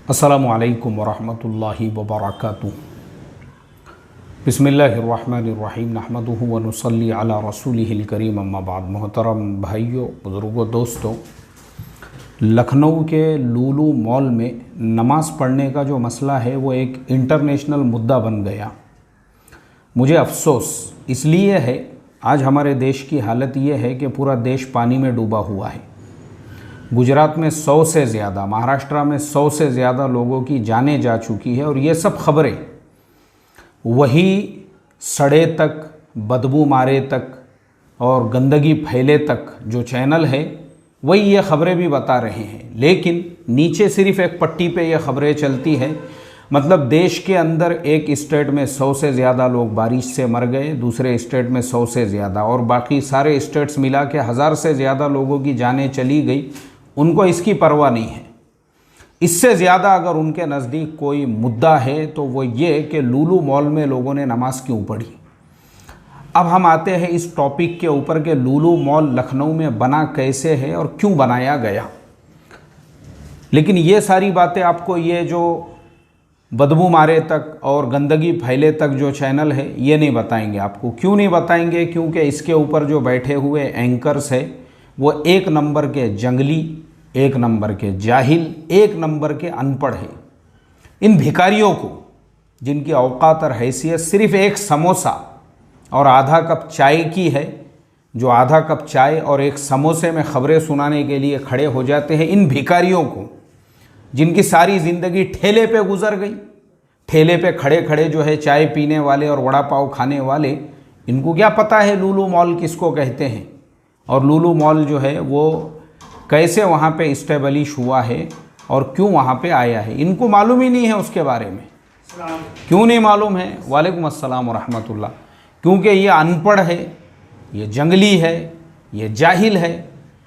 अस्सलामु अलैकुम वरहमतुल्लाहि वबरकातुहू। बिस्मिल्लाहिर्रहमानिर्रहीम नहमदुहु व नुसल्ली अला रसूलिहिल करीम अम्मा बाद। मोहतरम भाइयों, बुज़ुर्गों, दोस्तों, लखनऊ के लुलु मॉल में नमाज़ पढ़ने का जो मसला है वो एक इंटरनेशनल मुद्दा बन गया। मुझे अफसोस इसलिए है, आज हमारे देश की हालत ये है कि पूरा देश पानी में डूबा हुआ है। गुजरात में 100 से ज़्यादा, महाराष्ट्र में 100 से ज़्यादा लोगों की जानें जा चुकी है और ये सब खबरें वही सड़े तक, बदबू मारे तक और गंदगी फैले तक जो चैनल है वही ये खबरें भी बता रहे हैं। लेकिन नीचे सिर्फ एक पट्टी पे ये खबरें चलती हैं, मतलब देश के अंदर एक स्टेट में 100 से ज़्यादा लोग बारिश से मर गए, दूसरे स्टेट में 100 से ज़्यादा और बाकी सारे स्टेट्स मिला के 1000 से ज़्यादा लोगों की जानें चली गई। उनको इसकी परवाह नहीं है। इससे ज़्यादा अगर उनके नज़दीक कोई मुद्दा है तो वो ये कि लुलु मॉल में लोगों ने नमाज क्यों पढ़ी। अब हम आते हैं इस टॉपिक के ऊपर कि लुलु मॉल लखनऊ में बना कैसे है और क्यों बनाया गया। लेकिन ये सारी बातें आपको ये जो बदबू मारे तक और गंदगी फैले तक जो चैनल है ये नहीं बताएंगे। आपको क्यों नहीं बताएंगे? क्योंकि इसके ऊपर जो बैठे हुए एंकर्स है वो एक नंबर के जंगली, एक नंबर के जाहिल, एक नंबर के अनपढ़ है। इन भिखारियों को, जिनकी औकात और हैसियत सिर्फ एक समोसा और आधा कप चाय की है, जो आधा कप चाय और एक समोसे में खबरें सुनाने के लिए खड़े हो जाते हैं, इन भिखारियों को, जिनकी सारी ज़िंदगी ठेले पे गुजर गई, ठेले पे खड़े खड़े जो है चाय पीने वाले और वड़ा पाव खाने वाले, इनको क्या पता है लुलु मॉल किसको कहते हैं और लुलु मॉल जो है वो कैसे वहाँ पे इस्टेब्लिश हुआ है और क्यों वहाँ पे आया है। इनको मालूम ही नहीं है उसके बारे में। क्यों नहीं मालूम है? वालेकुम अस्सलाम वरहमतुल्लाह। क्योंकि ये अनपढ़ है, ये जंगली है, ये जाहिल है।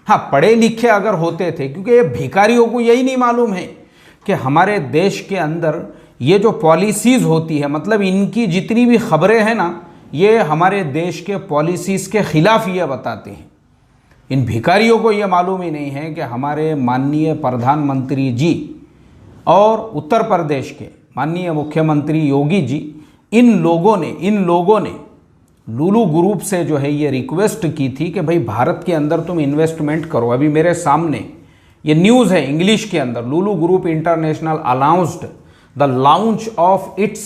हाँ, पढ़े लिखे अगर होते थे, क्योंकि ये भिखारियों को यही नहीं मालूम है कि हमारे देश के अंदर ये जो पॉलिसीज़ होती है, मतलब इनकी जितनी भी खबरें हैं ना, ये हमारे देश के पॉलिसीज़ के ख़िलाफ़ ये बताते हैं। इन भिखारियों को ये मालूम ही नहीं है कि हमारे माननीय प्रधानमंत्री जी और उत्तर प्रदेश के माननीय मुख्यमंत्री योगी जी, इन लोगों ने लुलु ग्रुप से जो है ये रिक्वेस्ट की थी कि भाई भारत के अंदर तुम इन्वेस्टमेंट करो। अभी मेरे सामने ये न्यूज़ है इंग्लिश के अंदर, Lulu group international announced the launch of its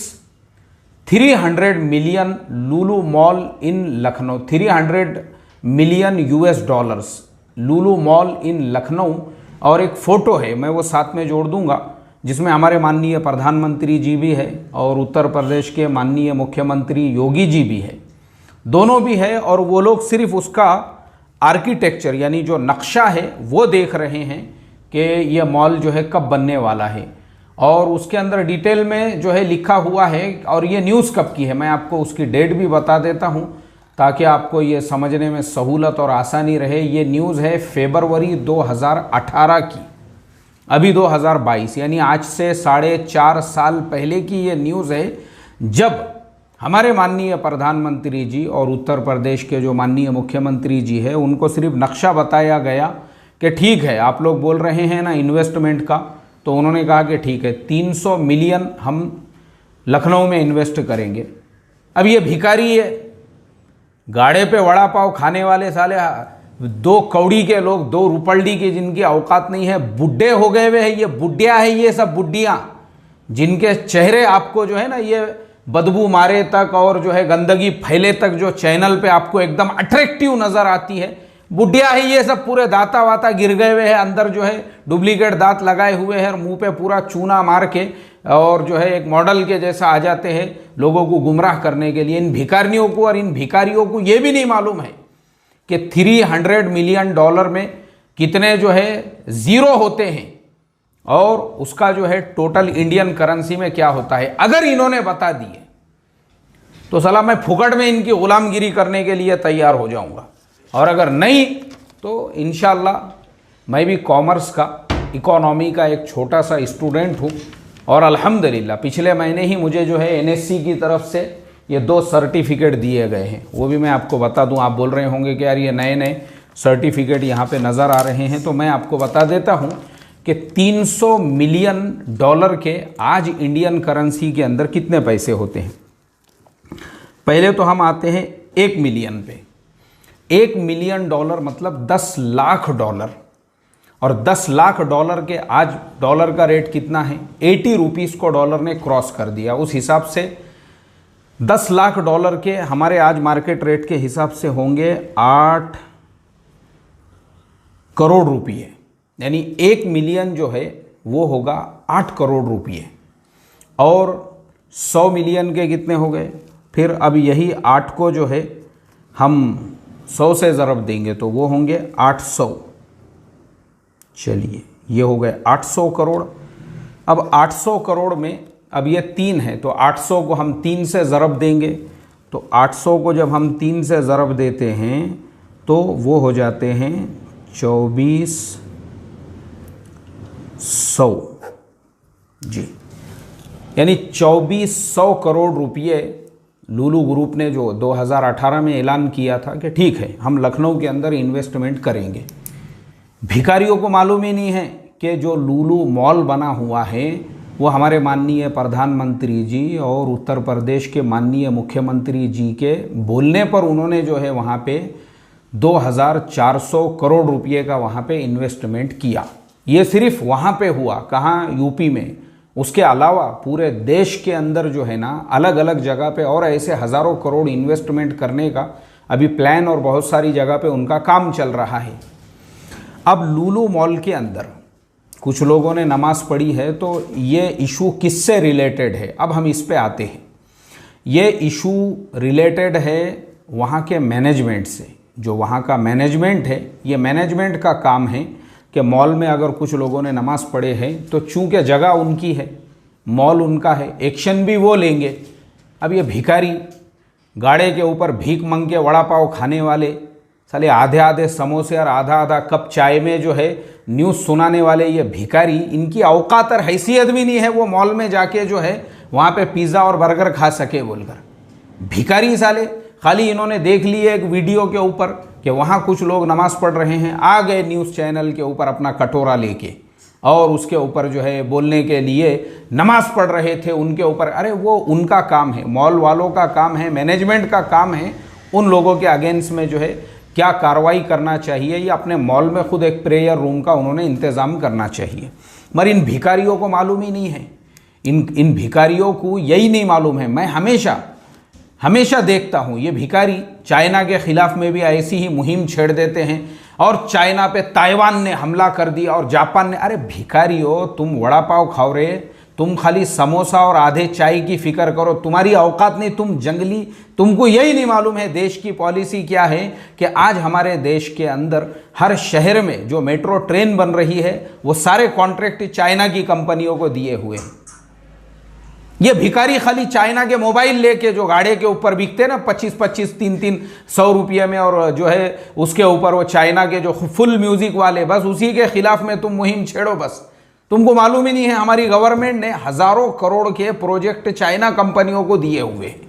300 million Lulu mall in Lucknow, 300 million US$ Lulu mall in Lucknow. और एक फ़ोटो है, मैं वो साथ में जोड़ दूंगा, जिसमें हमारे माननीय प्रधानमंत्री जी भी है और उत्तर प्रदेश के माननीय मुख्यमंत्री योगी जी भी है, दोनों भी है। और वो लोग सिर्फ उसका आर्किटेक्चर यानी जो नक्शा है वो देख रहे हैं कि ये मॉल जो है कब बनने वाला है और उसके अंदर डिटेल में जो है लिखा हुआ है। और ये न्यूज़ कब की है मैं आपको उसकी डेट भी बता देता हूँ ताकि आपको ये समझने में सहूलत और आसानी रहे। ये न्यूज़ है फरवरी 2018 की, अभी 2022 यानी आज से 4.5 साल पहले की ये न्यूज़ है, जब हमारे माननीय प्रधानमंत्री जी और उत्तर प्रदेश के जो माननीय मुख्यमंत्री जी है उनको सिर्फ नक्शा बताया गया कि ठीक है आप लोग बोल रहे हैं ना इन्वेस्टमेंट का, तो उन्होंने कहा कि ठीक है 300 मिलियन हम लखनऊ में इन्वेस्ट करेंगे। अब ये भिखारी है, गाड़े पे वड़ा पाव खाने वाले साले 2 कौड़ी के लोग, 2 रुपल्डी के, जिनकी औकात नहीं है, बुड्ढे हो गए हुए हैं, ये बुढ़िया है, ये सब बुढ़ियाँ, जिनके चेहरे आपको जो है ना ये बदबू मारे तक और जो है गंदगी फैले तक जो चैनल पे आपको एकदम अट्रैक्टिव नज़र आती है, बुढ़िया है ये सब, पूरे दांता वाता गिर गए हुए हैं, अंदर जो है डुप्लीकेट दांत लगाए हुए हैं और मुंह पे पूरा चूना मार के और जो है एक मॉडल के जैसा आ जाते हैं लोगों को गुमराह करने के लिए। इन भिखारियों को और इन भिखारियों को ये भी नहीं मालूम है कि 300 मिलियन डॉलर में कितने जो है ज़ीरो होते हैं और उसका जो है टोटल इंडियन करेंसी में क्या होता है। अगर इन्होंने बता दिए तो सलाह मैं फुकट में इनकी गुलामगिरी करने के लिए तैयार हो जाऊंगा, और अगर नहीं तो इंशाल्लाह मैं भी कॉमर्स का, इकोनॉमी का एक छोटा सा स्टूडेंट हूँ और अल्हम्दुलिल्लाह पिछले महीने ही मुझे जो है NSC की तरफ से ये 2 सर्टिफिकेट दिए गए हैं। वो भी मैं आपको बता दूं। आप बोल रहे होंगे कि यार ये नए नए सर्टिफिकेट यहाँ पे नज़र आ रहे हैं, तो मैं आपको बता देता हूँ कि 300 मिलियन डॉलर के आज इंडियन करेंसी के अंदर कितने पैसे होते हैं। पहले तो हम आते हैं 1 मिलियन पे। 1 मिलियन डॉलर मतलब 10 लाख डॉलर, और 10 लाख डॉलर के आज डॉलर का रेट कितना है, 80 रुपीज़ को डॉलर ने क्रॉस कर दिया। उस हिसाब से 10 लाख डॉलर के हमारे आज मार्केट रेट के हिसाब से होंगे 8 करोड़ रुपये, यानी 1 मिलियन जो है वो होगा 8 करोड़ रुपये। और 100 मिलियन के कितने हो गए, फिर अब यही 8 को जो है हम 100 से ज़रब देंगे तो वो होंगे 800। चलिए ये हो गए 800 करोड़। अब 800 करोड़ में अब ये 3 है तो 800 को हम 3 से ज़रब देंगे, तो 800 को जब हम 3 से ज़रब देते हैं तो वो हो जाते हैं 2400 जी, यानी 2400 करोड़ रुपये लुलु ग्रुप ने जो 2018 में ऐलान किया था कि ठीक है हम लखनऊ के अंदर इन्वेस्टमेंट करेंगे। भिखारियों को मालूम ही नहीं है कि जो लुलु मॉल बना हुआ है वो हमारे माननीय प्रधानमंत्री जी और उत्तर प्रदेश के माननीय मुख्यमंत्री जी के बोलने पर उन्होंने जो है वहाँ पे 2400 करोड़ रुपये का वहाँ पे इन्वेस्टमेंट किया। ये सिर्फ वहाँ पे हुआ, कहाँ, यूपी में। उसके अलावा पूरे देश के अंदर जो है ना अलग अलग जगह पे और ऐसे हज़ारों करोड़ इन्वेस्टमेंट करने का अभी प्लान और बहुत सारी जगह पे उनका काम चल रहा है। अब लुलु मॉल के अंदर कुछ लोगों ने नमाज़ पढ़ी है, तो ये इशू किससे रिलेटेड है, अब हम इस पे आते हैं। ये इशू रिलेटेड है वहाँ के मैनेजमेंट से। जो वहाँ का मैनेजमेंट है, ये मैनेजमेंट का काम है कि मॉल में अगर कुछ लोगों ने नमाज़ पढ़े हैं तो चूँकि जगह उनकी है, मॉल उनका है, एक्शन भी वो लेंगे। अब ये भिखारी गाड़े के ऊपर भीख मंग के वड़ा पाव खाने वाले, साले आधे आधे समोसे और आधा आधा कप चाय में जो है न्यूज़ सुनाने वाले ये भिखारी, इनकी औकात और हैसियत भी नहीं है वो मॉल में जाके जो है वहाँ पे पिज़्ज़ा और बर्गर खा सके बोलकर। भिखारी साले खाली इन्होंने देख लिए एक वीडियो के ऊपर कि वहाँ कुछ लोग नमाज़ पढ़ रहे हैं, आ गए न्यूज़ चैनल के ऊपर अपना कटोरा लेके और उसके ऊपर जो है बोलने के लिए नमाज़ पढ़ रहे थे उनके ऊपर। अरे वो उनका काम है, मॉल वालों का काम है, मैनेजमेंट का काम है उन लोगों के अगेंस्ट में जो है क्या कार्रवाई करना चाहिए, या अपने मॉल में खुद एक प्रेयर रूम का उन्होंने इंतज़ाम करना चाहिए। मगर इन भिखारियों को मालूम ही नहीं है, इन भिखारियों को यही नहीं मालूम है। मैं हमेशा देखता हूँ ये भिखारी चाइना के ख़िलाफ़ में भी ऐसी ही मुहिम छेड़ देते हैं, और चाइना पे ताइवान ने हमला कर दिया और जापान ने। अरे भिखारियों, तुम वड़ा पाव खाओ रे, तुम खाली समोसा और आधे चाय की फिक्र करो, तुम्हारी औकात नहीं, तुम जंगली। तुमको यही नहीं मालूम है देश की पॉलिसी क्या है कि आज हमारे देश के अंदर हर शहर में जो मेट्रो ट्रेन बन रही है वो सारे कॉन्ट्रैक्ट चाइना की कंपनियों को दिए हुए हैं। ये भिखारी खाली चाइना के मोबाइल लेके जो गाड़े के ऊपर बिकते ना 25-25, 300 रुपये में, और जो है उसके ऊपर वो चाइना के जो फुल म्यूजिक वाले, बस उसी के खिलाफ में तुम मुहिम छेड़ो। बस तुमको मालूम ही नहीं है हमारी गवर्नमेंट ने हज़ारों करोड़ के प्रोजेक्ट चाइना कंपनियों को दिए हुए हैं।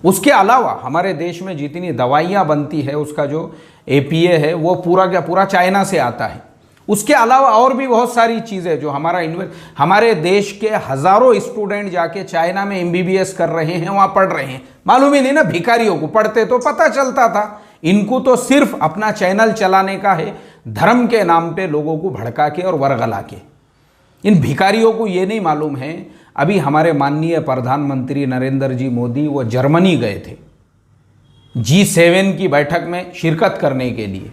उसके अलावा हमारे देश में जितनी दवाइयाँ बनती है उसका जो APA है वो पूरा क्या पूरा चाइना से आता है। उसके अलावा और भी बहुत सारी चीज़ें जो हमारे देश के हज़ारों स्टूडेंट जाके चाइना में MBBS कर रहे हैं, वहाँ पढ़ रहे हैं। मालूम ही नहीं ना भिखारियों को, पढ़ते तो पता चलता था। इनको तो सिर्फ अपना चैनल चलाने का है, धर्म के नाम पे लोगों को भड़का के और वरगला के। इन भिखारियों को ये नहीं मालूम है, अभी हमारे माननीय प्रधानमंत्री नरेंद्र जी मोदी वो जर्मनी गए थे G7 की बैठक में शिरकत करने के लिए।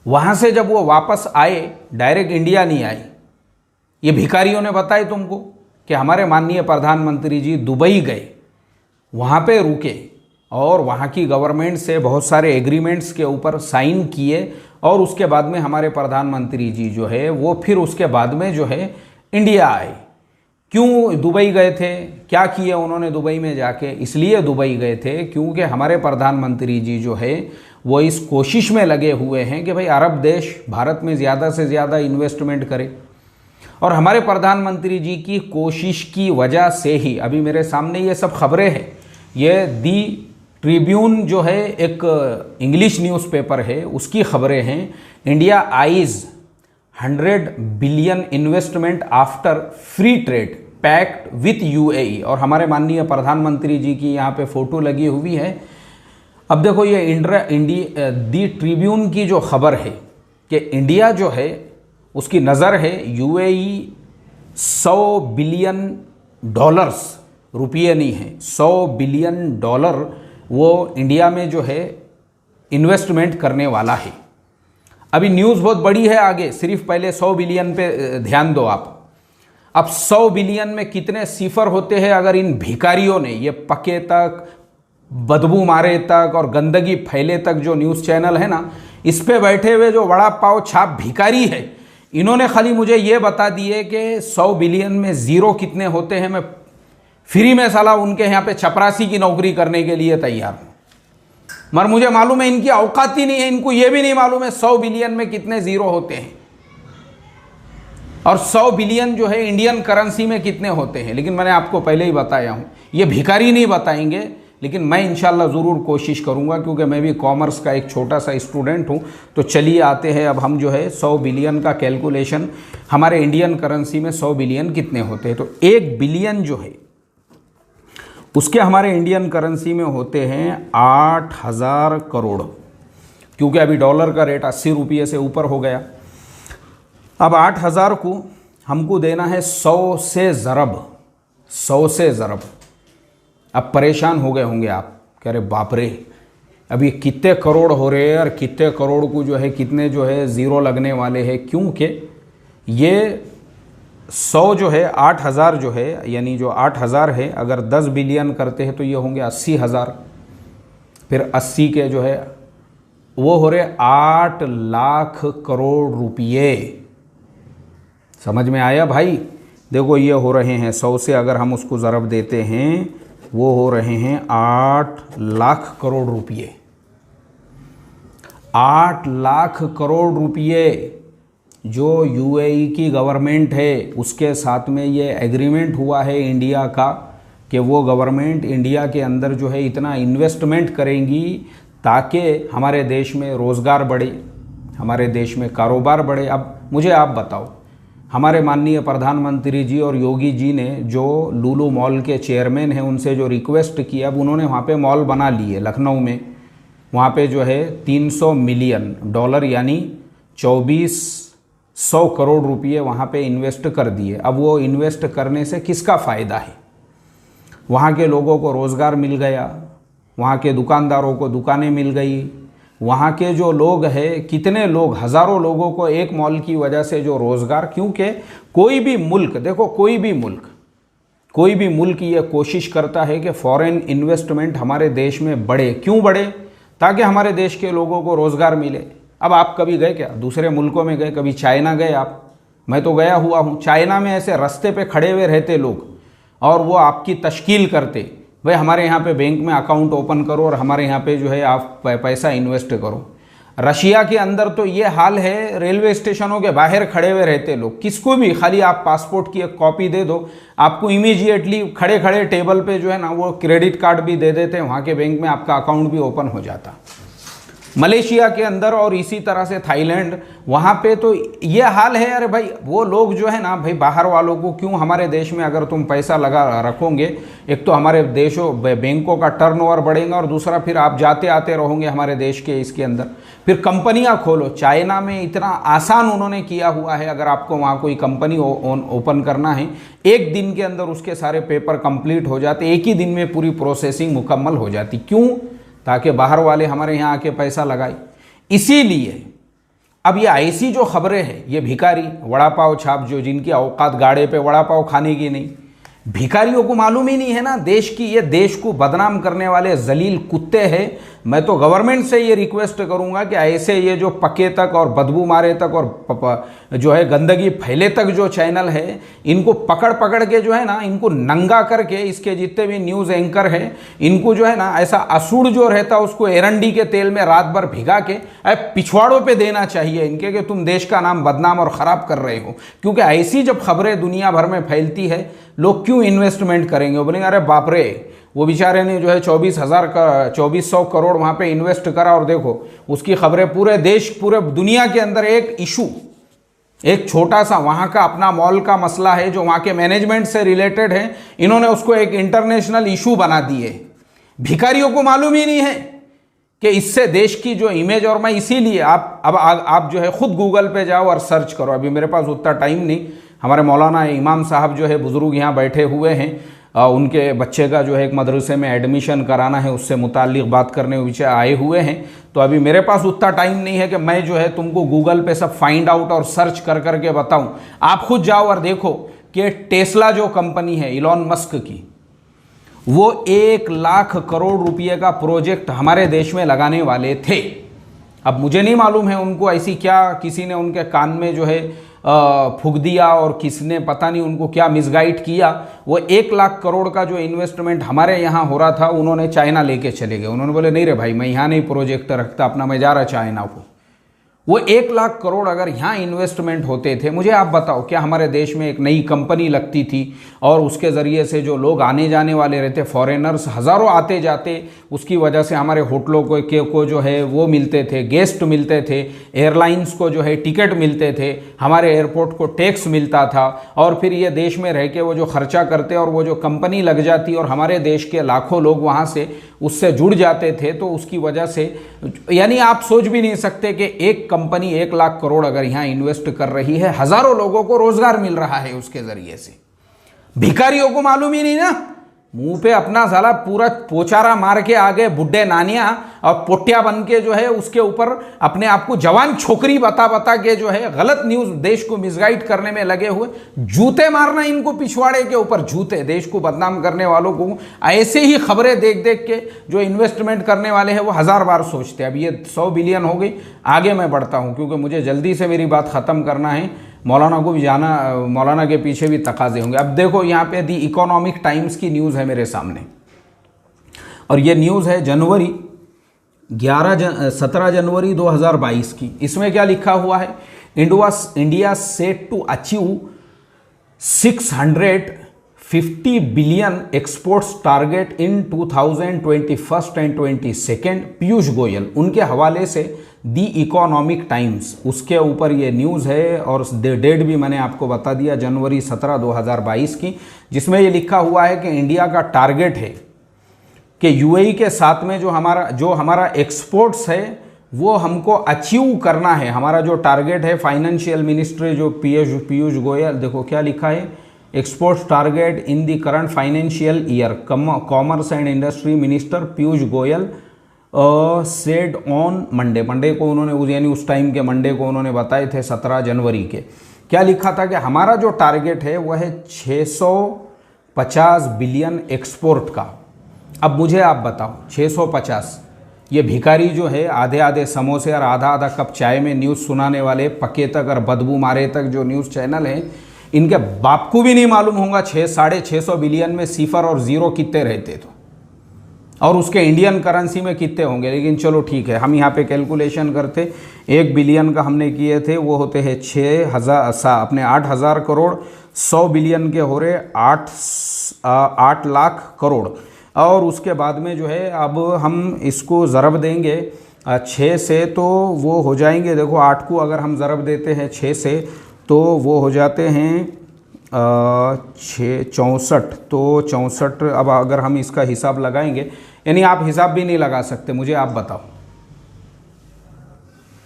वहाँ से जब वो वापस आए, डायरेक्ट इंडिया नहीं आए। ये भिखारियों ने बताया तुमको कि हमारे माननीय प्रधानमंत्री जी दुबई गए, वहाँ पे रुके और वहाँ की गवर्नमेंट से बहुत सारे एग्रीमेंट्स के ऊपर साइन किए, और उसके बाद में हमारे प्रधानमंत्री जी जो है वो फिर उसके बाद में जो है इंडिया आए। क्यों दुबई गए थे, क्या किए उन्होंने दुबई में जाके? इसलिए दुबई गए थे क्योंकि हमारे प्रधानमंत्री जी जो है वो इस कोशिश में लगे हुए हैं कि भाई अरब देश भारत में ज़्यादा से ज़्यादा इन्वेस्टमेंट करे। और हमारे प्रधानमंत्री जी की कोशिश की वजह से ही अभी मेरे सामने ये सब खबरें हैं। ये दी ट्रिब्यून जो है एक इंग्लिश न्यूज़पेपर है, उसकी खबरें हैं। India eyes 100 billion investment after free trade pact with UAE. और हमारे माननीय प्रधानमंत्री जी की यहाँ पे फोटो लगी हुई है। अब देखो ये दी ट्रिब्यून की जो खबर है कि इंडिया जो है उसकी नज़र है यूएई 100 बिलियन डॉलर्स, रुपये नहीं है, 100 बिलियन डॉलर वो इंडिया में जो है इन्वेस्टमेंट करने वाला है। अभी न्यूज़ बहुत बड़ी है आगे, सिर्फ पहले 100 बिलियन पे ध्यान दो आप। अब 100 बिलियन में कितने सिफर होते हैं अगर इन भिखारियों ने, ये पके तक, बदबू मारे तक और गंदगी फैले तक जो न्यूज़ चैनल है ना, इस पे बैठे हुए जो वड़ा पाव छाप भिखारी है, इन्होंने खाली मुझे ये बता दिए कि 100 बिलियन में ज़ीरो कितने होते हैं। मैं फ्री में साला उनके यहाँ पे चपरासी की नौकरी करने के लिए तैयार हूँ, मगर मुझे मालूम है इनकी औकात ही नहीं है, इनको ये भी नहीं मालूम है 100 बिलियन में कितने ज़ीरो होते हैं और 100 बिलियन जो है इंडियन करेंसी में कितने होते हैं। लेकिन मैंने आपको पहले ही बताया हूँ, ये भिखारी नहीं बताएंगे, लेकिन मैं इंशाल्लाह ज़रूर कोशिश करूँगा क्योंकि मैं भी कॉमर्स का एक छोटा सा स्टूडेंट हूँ। तो चलिए आते हैं, अब हम जो है 100 बिलियन का कैलकुलेशन, हमारे इंडियन करेंसी में 100 बिलियन कितने होते हैं। तो 1 बिलियन जो है उसके हमारे इंडियन करेंसी में होते हैं 8000 करोड़, क्योंकि अभी डॉलर का रेट 80 रुपये से ऊपर हो गया। अब 8000 को हमको देना है 100 से ज़रब, 100 से ज़रब। अब परेशान हो गए होंगे आप, कह रहे बाप रे अब ये कितने करोड़ हो रहे हैं और कितने करोड़ को जो है कितने जो है ज़ीरो लगने वाले हैं, क्योंकि ये 100 जो है 8000 जो है, यानी जो 8000 है अगर 10 बिलियन करते हैं तो ये होंगे 80,000, फिर 80 के जो है वो हो रहे 8 लाख करोड़ रुपये। समझ में आया भाई? देखो ये हो रहे हैं 100 से अगर हम उसको ज़रब देते हैं वो हो रहे हैं 8 लाख करोड़ रुपये। 8 लाख करोड़ रुपये जो यूएई की गवर्नमेंट है उसके साथ में ये एग्रीमेंट हुआ है इंडिया का कि वो गवर्नमेंट इंडिया के अंदर जो है इतना इन्वेस्टमेंट करेंगी ताकि हमारे देश में रोज़गार बढ़े, हमारे देश में कारोबार बढ़े। अब मुझे आप बताओ, हमारे माननीय प्रधानमंत्री जी और योगी जी ने जो लुलु मॉल के चेयरमैन हैं उनसे जो रिक्वेस्ट किया, अब उन्होंने वहाँ पे मॉल बना लिए लखनऊ में। वहाँ पे जो है 300 मिलियन डॉलर यानी 2400 करोड़ रुपये वहाँ पे इन्वेस्ट कर दिए। अब वो इन्वेस्ट करने से किसका फ़ायदा है? वहाँ के लोगों को रोज़गार मिल गया, वहाँ के दुकानदारों को दुकानें मिल गई, वहाँ के जो लोग हैं, कितने लोग, हज़ारों लोगों को एक मॉल की वजह से जो रोज़गार। क्योंकि कोई भी मुल्क, देखो कोई भी मुल्क ये कोशिश करता है कि फॉरेन इन्वेस्टमेंट हमारे देश में बढ़े। क्यों बढ़े? ताकि हमारे देश के लोगों को रोज़गार मिले। अब आप कभी गए क्या दूसरे मुल्कों में? गए कभी? चाइना गए आप? मैं तो गया हुआ हूँ। चाइना में ऐसे रास्ते पे खड़े हुए रहते लोग और वो आपकी तश्कील करते, भाई हमारे यहाँ पे बैंक में अकाउंट ओपन करो और हमारे यहाँ पे जो है आप पैसा इन्वेस्ट करो। रशिया के अंदर तो ये हाल है, रेलवे स्टेशनों के बाहर खड़े हुए रहते लोग। किसको भी खाली आप पासपोर्ट की एक कॉपी दे दो, आपको इमीडिएटली खड़े खड़े टेबल पे जो है ना वो क्रेडिट कार्ड भी दे देते हैं, वहाँ के बैंक में आपका अकाउंट भी ओपन हो जाता। मलेशिया के अंदर और इसी तरह से थाईलैंड, वहाँ पे तो ये हाल है। अरे भाई वो लोग जो है ना, भाई बाहर वालों को क्यों, हमारे देश में अगर तुम पैसा लगा रखोगे, एक तो हमारे देशों बैंकों का टर्नओवर बढ़ेगा और दूसरा फिर आप जाते आते रहोगे हमारे देश के इसके अंदर, फिर कंपनियाँ खोलो। चाइना में इतना आसान उन्होंने किया हुआ है, अगर आपको वहाँ कोई कंपनी ओपन करना है, एक दिन के अंदर उसके सारे पेपर कंप्लीट हो जाते, एक ही दिन में पूरी प्रोसेसिंग मुकम्मल हो जाती। क्यों? ताकि बाहर वाले हमारे यहाँ आके पैसा लगाए। इसीलिए अब ये ऐसी जो खबरें हैं, ये भिखारी वड़ा पाव छाप जो जिनकी औकात गाड़े पे वड़ा पाव खाने की नहीं, भिखारियों को मालूम ही नहीं है ना देश की, ये देश को बदनाम करने वाले जलील कुत्ते हैं। मैं तो गवर्नमेंट से ये रिक्वेस्ट करूंगा कि ऐसे ये जो पके तक और बदबू मारे तक और जो है गंदगी फैले तक जो चैनल है, इनको पकड़ पकड़ के जो है ना, इनको नंगा करके, इसके जितने भी न्यूज़ एंकर हैं इनको जो है ना ऐसा असूड़ जो रहता उसको एरंडी के तेल में रात भर भिगा के पिछवाड़ों पे देना चाहिए इनके, कि तुम देश का नाम बदनाम और ख़राब कर रहे हो। क्योंकि ऐसी जब खबरें दुनिया भर में फैलती है, लोग क्यों इन्वेस्टमेंट करेंगे? वो बोलेंगे अरे बाप रे, वो बेचारे ने जो है 2400 करोड़ वहाँ पे इन्वेस्ट करा और देखो उसकी खबरें पूरे देश, पूरे दुनिया के अंदर एक इशू एक छोटा सा वहाँ का अपना मॉल का मसला है जो वहाँ के मैनेजमेंट से रिलेटेड है, इन्होंने उसको एक इंटरनेशनल इशू बना दिए। भिखारियों को मालूम ही नहीं है कि इससे देश की जो इमेज, और मैं इसीलिए आप जो है खुद गूगल पे जाओ और सर्च करो। अभी मेरे पास उतना टाइम नहीं, हमारे मौलाना इमाम साहब जो है बुज़ुर्ग यहाँ बैठे हुए हैं, उनके बच्चे का जो है एक मदरसे में एडमिशन कराना है, उससे मुताल्लिक़ बात करने पीछे आए हुए हैं। तो अभी मेरे पास उतना टाइम नहीं है कि मैं जो है तुमको गूगल पे सब फाइंड आउट और सर्च कर करके बताऊं। आप खुद जाओ और देखो कि टेस्ला जो कंपनी है इलॉन मस्क की, वो 1 लाख करोड़ रुपये का प्रोजेक्ट हमारे देश में लगाने वाले थे। अब मुझे नहीं मालूम है उनको ऐसी क्या, किसी ने उनके कान में जो है फूंक दिया और किसने पता नहीं उनको क्या मिसगाइड किया। वो 1 लाख करोड़ का जो इन्वेस्टमेंट हमारे यहाँ हो रहा था, उन्होंने चाइना लेके चले गए। उन्होंने बोले नहीं रे भाई, मैं यहाँ नहीं प्रोजेक्ट रखता अपना, मैं जा रहा चाइना को। वो 1 लाख करोड़ अगर यहाँ इन्वेस्टमेंट होते थे, मुझे आप बताओ क्या हमारे देश में एक नई कंपनी लगती थी और उसके ज़रिए से जो लोग आने जाने वाले रहते, फॉरेनर्स हज़ारों आते जाते, उसकी वजह से हमारे होटलों को जो है वो मिलते थे, गेस्ट मिलते थे, एयरलाइंस को जो है टिकट मिलते थे, हमारे एयरपोर्ट को टैक्स मिलता था, और फिर ये देश में रह के वो जो खर्चा करते और वो जो कंपनी लग जाती और हमारे देश के लाखों लोग वहाँ से उससे जुड़ जाते थे। तो उसकी वजह से यानी आप सोच भी नहीं सकते कि एक कंपनी 1 लाख करोड़ अगर यहाँ इन्वेस्ट कर रही है, हज़ारों लोगों को रोजगार मिल रहा है उसके ज़रिए से। भिखारियों को मालूम ही नहीं ना, मुंह पे अपना साला पूरा पोचारा मार के आगे बुड्ढे नानिया और पोटिया बन के जो है उसके ऊपर अपने आप को जवान छोकरी बता बता के जो है गलत न्यूज़ देश को मिसगाइड करने में लगे हुए। जूते मारना इनको पिछवाड़े के ऊपर जूते, देश को बदनाम करने वालों को ऐसे ही खबरें देख देख के जो इन्वेस्टमेंट करने वाले हैं वो 1000 बार सोचते हैं। अब ये 100 बिलियन हो गई, आगे मैं बढ़ता हूँ क्योंकि मुझे जल्दी से मेरी बात ख़त्म करना है, मौलाना को भी जाना, मौलाना के पीछे भी तकाजे होंगे। अब देखो यहाँ पे दी इकोनॉमिक टाइम्स की न्यूज़ है मेरे सामने, और ये न्यूज़ है जनवरी 17 जनवरी 2022 की। इसमें क्या लिखा हुआ है, India set to achieve 650 billion exports target in 2021 and 22। Piyush Goyal उनके हवाले से दी इकोनॉमिक टाइम्स, उसके ऊपर ये न्यूज़ है और डेट भी मैंने आपको बता दिया, जनवरी 17 2022 की, जिसमें ये लिखा हुआ है कि इंडिया का टारगेट है कि यूएई के साथ में जो हमारा एक्सपोर्ट्स है वो हमको अचीव करना है। हमारा जो टारगेट है, फाइनेंशियल मिनिस्ट्री जो पीयूष गोयल, देखो क्या लिखा है, exports target in the current financial year, commerce and industry minister Piyush Goyal said on Monday को उन्होंने, यानी उस टाइम के मंडे को उन्होंने बताए थे 17 जनवरी के। क्या लिखा था कि हमारा जो टारगेट है वह है 650 बिलियन एक्सपोर्ट का। अब मुझे आप बताओ 650, ये भिखारी जो है आधे आधे समोसे और आधा आधा कप चाय में न्यूज़ सुनाने वाले पके तक और बदबू मारे तक जो न्यूज़ चैनल हैं, इनके बाप को भी नहीं मालूम होगा 600-650 बिलियन में सिफर और ज़ीरो कितने रहते तो, और उसके इंडियन करेंसी में कितने होंगे। लेकिन चलो ठीक है, हम यहाँ पे कैलकुलेशन करते, 1 बिलियन का हमने किए थे वो होते हैं 8,000 करोड़, 100 बिलियन के हो रहे 8 लाख करोड़, और उसके बाद में जो है अब हम इसको ज़रब देंगे 6 से तो वो हो जाएंगे, देखो 8 को अगर हम ज़रब देते हैं 6 से तो वो हो जाते हैं 64, तो 64। अब अगर हम इसका हिसाब लगाएंगे, यानी आप हिसाब भी नहीं लगा सकते, मुझे आप बताओ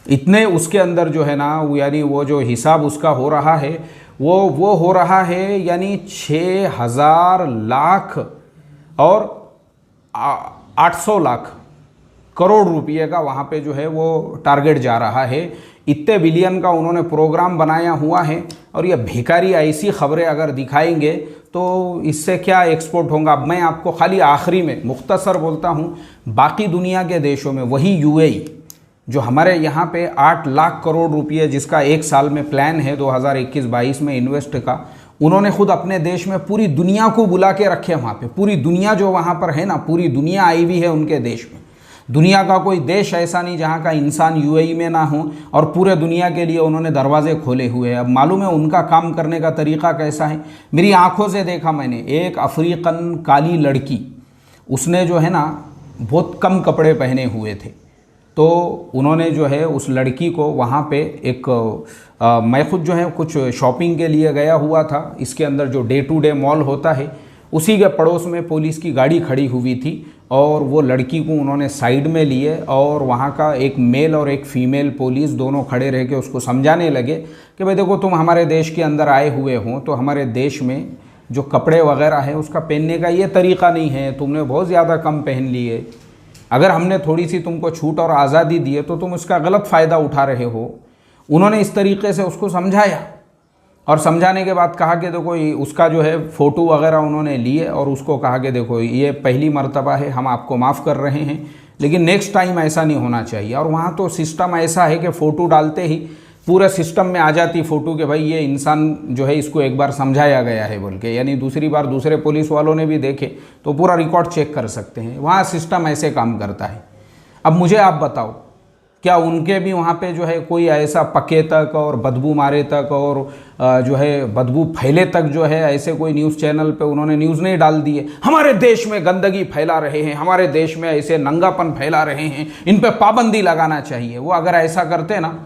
इतने उसके अंदर जो है ना, यानी वो जो हिसाब उसका हो रहा है वो हो रहा है यानी 6000 लाख और 800 लाख करोड़ रुपये का वहाँ पे जो है वो टारगेट जा रहा है। इतने बिलियन का उन्होंने प्रोग्राम बनाया हुआ है, और ये भिखारी ऐसी खबरें अगर दिखाएंगे तो इससे क्या एक्सपोर्ट होगा। अब मैं आपको खाली आखिरी में मुख्तसर बोलता हूँ, बाकी दुनिया के देशों में वही यूएई जो हमारे यहाँ पे 8 लाख करोड़ रुपये जिसका एक साल में प्लान है 2021-22 में इन्वेस्ट का, उन्होंने खुद अपने देश में पूरी दुनिया को बुला के रखे वहाँ पे। पूरी दुनिया जो वहाँ पर है ना, पूरी दुनिया आई हुई है उनके देश में। दुनिया का कोई देश ऐसा नहीं जहाँ का इंसान यूएई में ना हो, और पूरे दुनिया के लिए उन्होंने दरवाजे खोले हुए हैं। अब मालूम है उनका काम करने का तरीका कैसा है, मेरी आंखों से देखा मैंने। एक अफ्रीकन काली लड़की, उसने जो है ना बहुत कम कपड़े पहने हुए थे, तो उन्होंने जो है उस लड़की को वहाँ पे एक मैं खुद जो है कुछ शॉपिंग के लिए गया हुआ था, इसके अंदर जो डे टू डे मॉल होता है उसी के पड़ोस में पुलिस की गाड़ी खड़ी हुई थी और वो लड़की को उन्होंने साइड में लिए और वहाँ का एक मेल और एक फ़ीमेल पुलिस दोनों खड़े रह के उसको समझाने लगे कि भाई देखो, तुम हमारे देश के अंदर आए हुए हो तो हमारे देश में जो कपड़े वगैरह है उसका पहनने का ये तरीक़ा नहीं है, तुमने बहुत ज़्यादा कम पहन लिए, अगर हमने थोड़ी सी तुमको छूट और आज़ादी दी है तो तुम इसका गलत फ़ायदा उठा रहे हो। उन्होंने इस तरीके से उसको समझाया और समझाने के बाद कहा कि देखो उसका जो है फ़ोटो वगैरह उन्होंने लिए और उसको कहा कि देखो ये पहली मर्तबा है, हम आपको माफ़ कर रहे हैं लेकिन नेक्स्ट टाइम ऐसा नहीं होना चाहिए। और वहाँ तो सिस्टम ऐसा है कि फ़ोटो डालते ही पूरे सिस्टम में आ जाती फ़ोटो कि भाई ये इंसान जो है इसको एक बार समझाया गया है बोल के, यानी दूसरी बार दूसरे पुलिस वालों ने भी देखे तो पूरा रिकॉर्ड चेक कर सकते हैं। वहाँ सिस्टम ऐसे काम करता है। अब मुझे आप बताओ, क्या उनके भी वहाँ पे जो है कोई ऐसा पके तक और बदबू मारे तक और जो है बदबू फैले तक जो है ऐसे कोई न्यूज़ चैनल पे उन्होंने न्यूज़ नहीं डाल दिए, हमारे देश में गंदगी फैला रहे हैं, हमारे देश में ऐसे नंगापन फैला रहे हैं, इन पे पाबंदी लगाना चाहिए। वो अगर ऐसा करते ना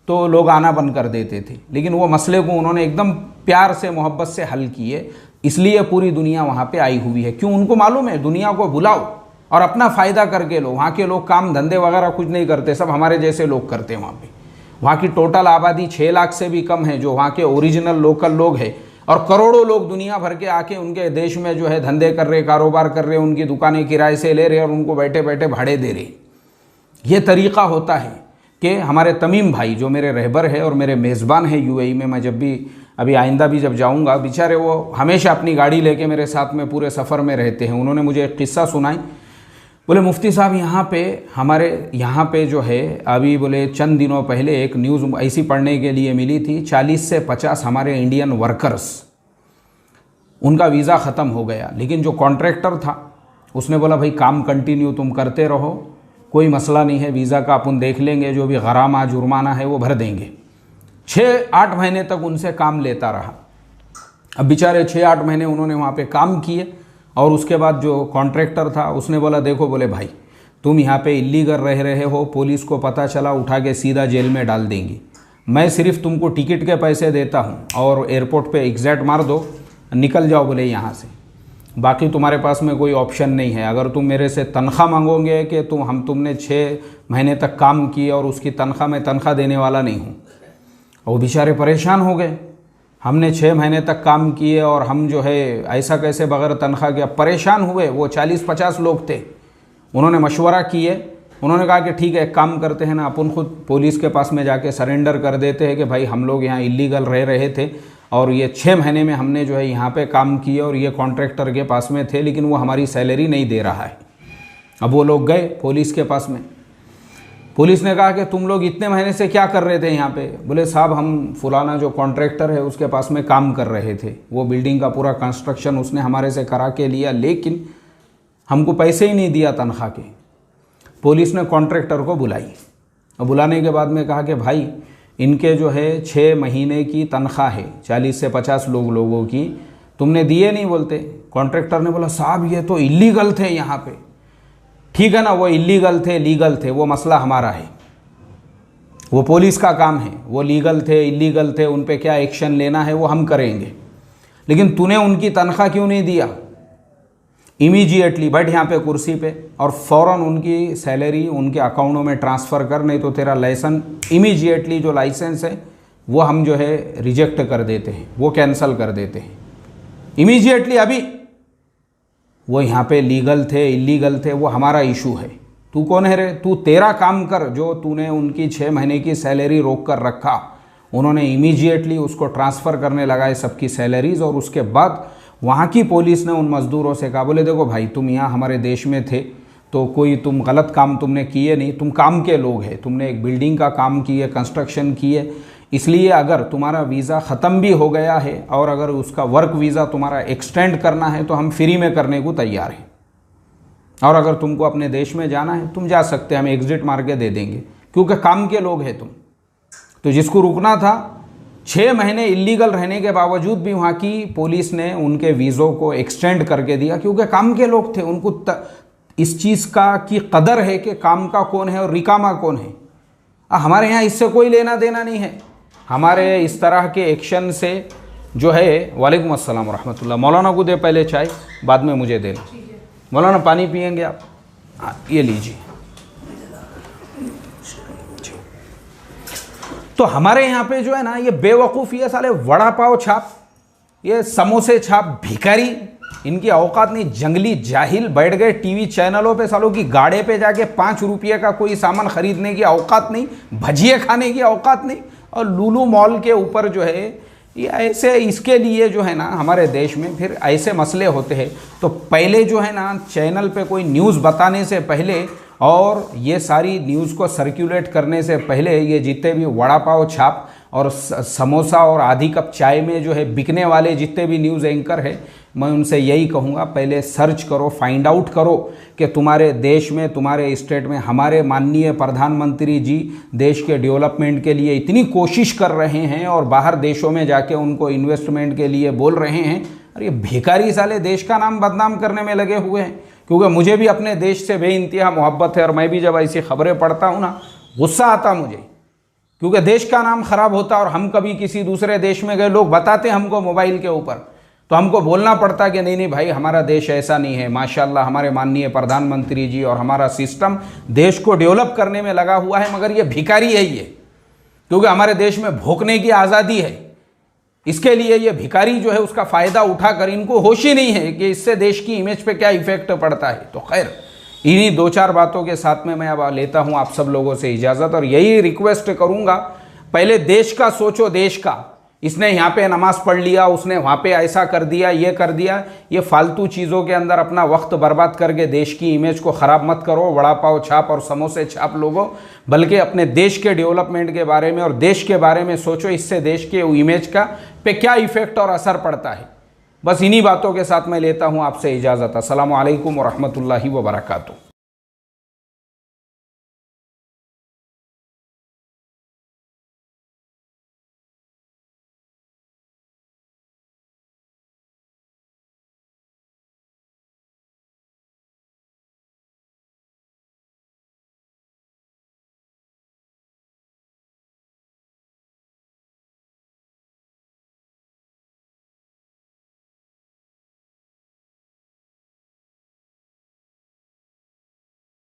तो लोग आना बंद कर देते थे, लेकिन वो मसले को उन्होंने एकदम प्यार से मोहब्बत से हल किए, इसलिए पूरी दुनिया वहाँ पे आई हुई है। क्यों? उनको मालूम है दुनिया को बुलाओ और अपना फ़ायदा करके लो। वहाँ के लोग काम धंधे वगैरह कुछ नहीं करते, सब हमारे जैसे लोग करते हैं वहाँ पे। वहाँ की टोटल आबादी 6 लाख से भी कम है जो वहाँ के ओरिजिनल लोकल लोग हैं, और करोड़ों लोग दुनिया भर के आके उनके देश में जो है धंधे कर रहे, कारोबार कर रहे, उनकी दुकानें किराए से ले रहे और उनको बैठे बैठे भाड़े दे रहे। ये तरीक़ा होता है कि हमारे तमीम भाई जो मेरे रहबर है और मेरे मेज़बान है यूएई में, मैं जब भी अभी आइंदा भी जब जाऊंगा, बेचारे वो हमेशा अपनी गाड़ी लेके मेरे साथ में पूरे सफ़र में रहते हैं। उन्होंने मुझे एक किस्सा सुनाई, बोले मुफ्ती साहब यहाँ पे हमारे यहाँ पे जो है अभी बोले चंद दिनों पहले एक न्यूज़ ऐसी पढ़ने के लिए मिली थी, 40 से 50 हमारे इंडियन वर्कर्स, उनका वीज़ा ख़त्म हो गया, लेकिन जो कॉन्ट्रैक्टर था उसने बोला भाई काम कंटिन्यू तुम करते रहो, कोई मसला नहीं है, वीज़ा का अपन देख लेंगे, जो भी गरामा जुर्माना है वो भर देंगे। 6-8 महीने तक उनसे काम लेता रहा। अब बेचारे 6-8 महीने उन्होंने वहाँ पे काम किए और उसके बाद जो कॉन्ट्रैक्टर था उसने बोला देखो बोले भाई तुम यहाँ पे इल्लीगल रह रहे हो, पुलिस को पता चला उठा के सीधा जेल में डाल देंगी, मैं सिर्फ तुमको टिकट के पैसे देता हूँ और एयरपोर्ट पे एग्जैक्ट मार दो, निकल जाओ बोले यहाँ से, बाकी तुम्हारे पास में कोई ऑप्शन नहीं है। अगर तुम मेरे से तनख्वाह मांगोगे कि तुमने 6 महीने तक काम किए और उसकी तनख्वाह मैं तनख्वाह देने वाला नहीं हूँ। वो बेचारे परेशान हो गए, हमने 6 महीने तक काम किए और हम जो है ऐसा कैसे बगैर तनख्वाह के। परेशान हुए वो 40-50 लोग थे, उन्होंने मशवरा किए, उन्होंने कहा कि ठीक है एक काम करते हैं ना, अपन खुद पुलिस के पास में जाके सरेंडर कर देते हैं कि भाई हम लोग यहाँ इलीगल रह रहे थे और ये 6 महीने में हमने जो है यहाँ पे काम किए और ये कॉन्ट्रैक्टर के पास में थे, लेकिन वो हमारी सैलरी नहीं दे रहा है। अब वो लोग गए पुलिस के पास में, पुलिस ने कहा कि तुम लोग इतने महीने से क्या कर रहे थे यहाँ पे? बोले साहब हम फलाना जो कॉन्ट्रैक्टर है उसके पास में काम कर रहे थे, वो बिल्डिंग का पूरा कंस्ट्रक्शन उसने हमारे से करा के लिया, लेकिन हमको पैसे ही नहीं दिया तनख्वाह के। पुलिस ने कॉन्ट्रैक्टर को बुलाई और बुलाने के बाद में कहा कि भाई इनके जो है 6 महीने की तनख्वाह है 40 से 50 लोगों की, तुमने दिए नहीं बोलते। कॉन्ट्रैक्टर ने बोला साहब ये तो इलीगल थे यहाँ पे। ठीक है ना, वो इलीगल थे लीगल थे वो मसला हमारा है, वो पुलिस का काम है, वो लीगल थे इलीगल थे उन पे क्या एक्शन लेना है वो हम करेंगे, लेकिन तूने उनकी तनख्वाह क्यों नहीं दिया? इमीडिएटली बैठ यहाँ पे कुर्सी पे और फ़ौरन उनकी सैलरी उनके अकाउंटों में ट्रांसफ़र कर, नहीं तो तेरा लाइसेंस इमीडिएटली जो लाइसेंस है वो हम जो है रिजेक्ट कर देते हैं, वो कैंसिल कर देते हैं इमीडिएटली। अभी वो यहाँ पे लीगल थे इलीगल थे वो हमारा इशू है, तू कौन है रे? तू तेरा काम कर, जो तूने उनकी 6 महीने की सैलरी रोक कर रखा। उन्होंने इमीडिएटली उसको ट्रांसफ़र करने लगाए सबकी सैलरीज़, और उसके बाद वहाँ की पुलिस ने उन मज़दूरों से कहा बोले देखो भाई तुम यहाँ हमारे देश में थे तो कोई तुम गलत काम तुमने किए नहीं, तुम काम के लोग हैं, तुमने एक बिल्डिंग का काम किए, कंस्ट्रक्शन किए, इसलिए अगर तुम्हारा वीज़ा ख़त्म भी हो गया है और अगर उसका वर्क वीज़ा तुम्हारा एक्सटेंड करना है तो हम फ्री में करने को तैयार हैं, और अगर तुमको अपने देश में जाना है तुम जा सकते हैं, हम एग्ज़िट मार के दे देंगे, क्योंकि काम के लोग हैं तुम। तो जिसको रुकना था 6 महीने इलीगल रहने के बावजूद भी वहाँ की पुलिस ने उनके वीज़ों को एक्सटेंड करके दिया, क्योंकि काम के लोग थे, उनको इस चीज़ का की कदर है कि काम का कौन है और रिकामा कौन है। हमारे यहाँ इससे कोई लेना देना नहीं है। हमारे इस तरह के एक्शन से जो है, वालेकुम अस्सलाम रहमतुल्लाह, मौलाना को दे पहले चाय, बाद में मुझे देना। मौलाना पानी पियेंगे आप? ये लीजिए। तो हमारे यहाँ पे जो है ना, ये बेवकूफ़, ये साले वड़ा पाव छाप, ये समोसे छाप भिखारी, इनकी औकात नहीं। जंगली जाहिल बैठ गए टीवी चैनलों पे, सालों की गाड़े पे जाके 5 रुपये का कोई सामान खरीदने की औकात नहीं, भजिए खाने की औकात नहीं। और लुलु मॉल के ऊपर जो है ये ऐसे, इसके लिए जो है ना हमारे देश में फिर ऐसे मसले होते हैं। तो पहले जो है ना चैनल पे कोई न्यूज़ बताने से पहले और ये सारी न्यूज़ को सर्कुलेट करने से पहले, ये जितने भी वड़ा पाव छाप और समोसा और आधी कप चाय में जो है बिकने वाले जितने भी न्यूज़ एंकर है, मैं उनसे यही कहूँगा, पहले सर्च करो, फाइंड आउट करो कि तुम्हारे देश में, तुम्हारे स्टेट में हमारे माननीय प्रधानमंत्री जी देश के डेवलपमेंट के लिए इतनी कोशिश कर रहे हैं और बाहर देशों में जाके उनको इन्वेस्टमेंट के लिए बोल रहे हैं, और ये भिखारी साले देश का नाम बदनाम करने में लगे हुए हैं। क्योंकि मुझे भी अपने देश से बेइंतहा मोहब्बत है और मैं भी जब ऐसी खबरें पढ़ता हूँ ना, गुस्सा आता मुझे, क्योंकि देश का नाम खराब होता और हम कभी किसी दूसरे देश में गए, लोग बताते हमको मोबाइल के ऊपर, तो हमको बोलना पड़ता कि नहीं नहीं भाई, हमारा देश ऐसा नहीं है, माशाल्लाह हमारे माननीय प्रधानमंत्री जी और हमारा सिस्टम देश को डेवलप करने में लगा हुआ है, मगर ये भिखारी है ये, क्योंकि हमारे देश में भोंकने की आज़ादी है। इसके लिए ये भिखारी जो है उसका फ़ायदा उठाकर, इनको होश ही नहीं है कि इससे देश की इमेज पे क्या इफेक्ट पड़ता है। तो खैर, इन्हीं 2-4 बातों के साथ में मैं अब लेता हूँ आप सब लोगों से इजाज़त, और यही रिक्वेस्ट करूँगा, पहले देश का सोचो, देश का। इसने यहाँ पे नमाज़ पढ़ लिया, उसने वहाँ पे ऐसा कर दिया, ये कर दिया, ये फालतू चीज़ों के अंदर अपना वक्त बर्बाद करके देश की इमेज को ख़राब मत करो, वड़ा पाव छाप और समोसे छाप लोगों, बल्कि अपने देश के डेवलपमेंट के बारे में और देश के बारे में सोचो, इससे देश के इमेज का पे क्या इफ़ेक्ट और असर पड़ता है। बस इन्हीं बातों के साथ मैं लेता हूँ आपसे इजाज़त। अस्सलामु अलैकुम व रहमतुल्लाहि व बरकातुहू।